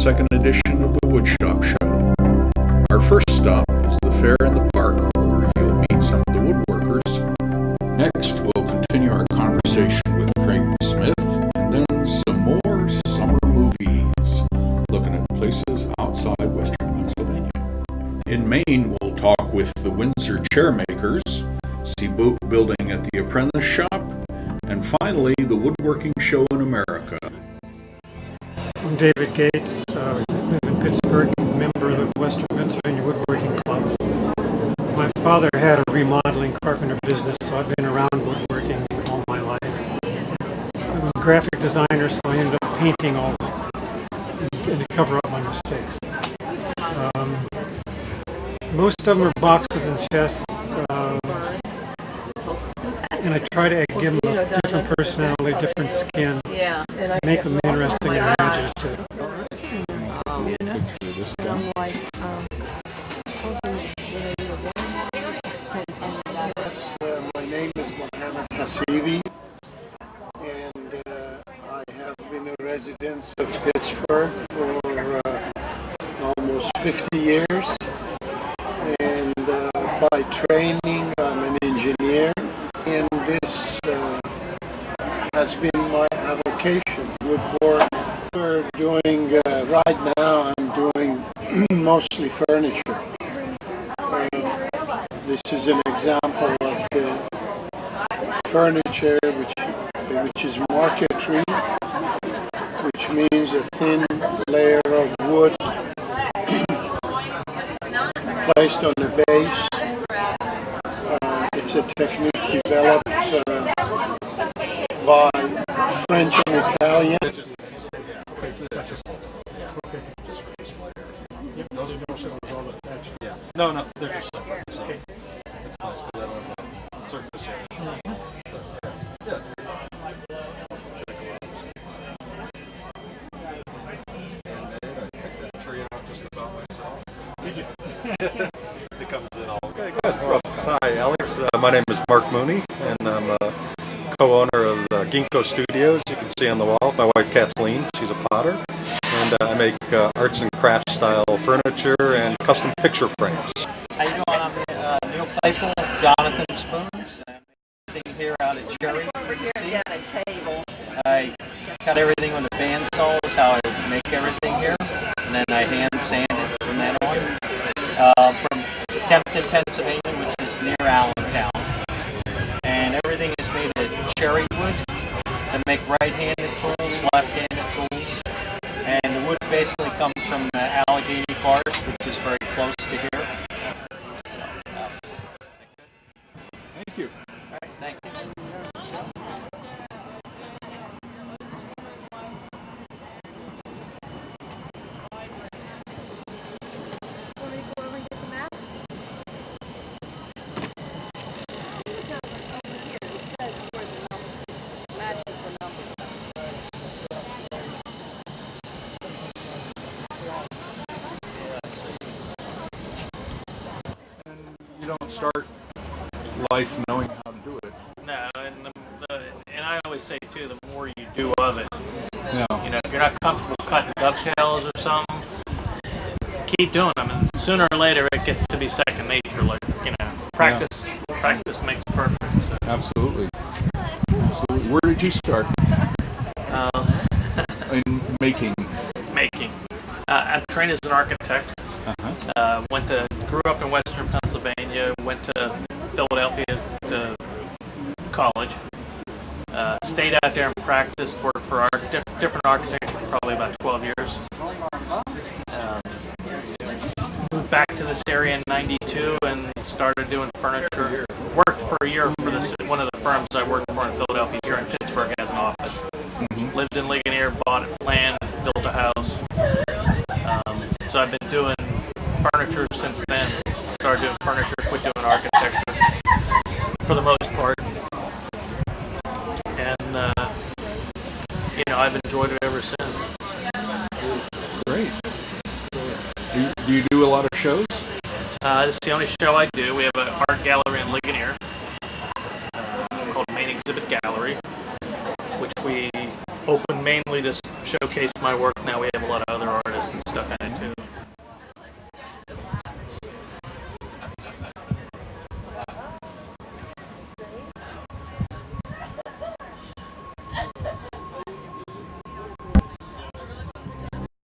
second edition of the Woodshop Show. Our first stop is the fair in the park, where you'll meet some of the woodworkers. Next, we'll continue our conversation with Craig Smith, and then some more summer movies, looking at places outside Western Pennsylvania. In Maine, we'll talk with the Windsor chairmakers, see boat building at the apprentice shop, and finally, the woodworking show in America. I'm David Gates, live in Pittsburgh, member of the Western Pennsylvania Woodworking Club. My father had a remodeling carpenter business, so I've been around woodworking all my life. I'm a graphic designer, so I ended up painting all this and to cover up my mistakes. Most of them are boxes and chests, and I try to give them a different personality, different skin, make them interesting and imaginative. My name is Mohammed Hasibi, and I have been a resident of Pittsburgh for almost 50 years. And by training, I'm an engineer, and this has been my avocation, woodwork. We're doing, right now, I'm doing mostly furniture. This is an example of the furniture which is marquetry, which means a thin layer of wood placed on the base. It's a technique developed by French and Italian. No, they're just separate. So it's nice because I don't have the surface area. Yeah. I picked that tree out just about myself. It comes in all okay. Good. Hi, Alex. My name is Mark Mooney, and I'm a co-owner of Ginkgo Studios. You can see on the wall. My wife Kathleen, she's a potter, and I make arts and crafts style furniture and custom picture frames. How you doing? I'm Neil Claypool, Jonathan Spoons, and everything here out at Cherry. I cut everything with a bandsaw, is how I make everything here, and then I hand sand it from that on. From Kempton, Pennsylvania, which is near Allentown, and everything is made of cherry wood to make right-handed tools, left-handed tools, and the wood basically comes from the Allegheny forest, which is very close to here. Thank you. All right, thank you. You don't start life knowing how to do it. No, and I always say too, the more you do of it, No. you know, if you're not comfortable cutting dovetails or something, keep doing them, and sooner or later it gets to be second nature. Like, you know, practice makes perfect. So. Absolutely. Where did you start in making? I'm trained as an architect. Grew up in Western Pennsylvania. Went to Philadelphia to college. Stayed out there and practiced. Worked for different architects for probably about 12 years. Moved back to this area in '92 and started doing furniture. Worked for a year for one of the firms I worked for in Philadelphia, here in Pittsburgh, as an office. Lived in Ligonier, bought land, built a house. So I've been doing furniture since then. Started doing furniture, quit doing architecture for the most part. And, you know, I've enjoyed it ever since. Great. Do you do a lot of shows? This is the only show I do. We have an art gallery in Ligonier called Main Exhibit Gallery, which we open mainly to showcase my work. Now we have a lot of other artists posts and stuff in it too.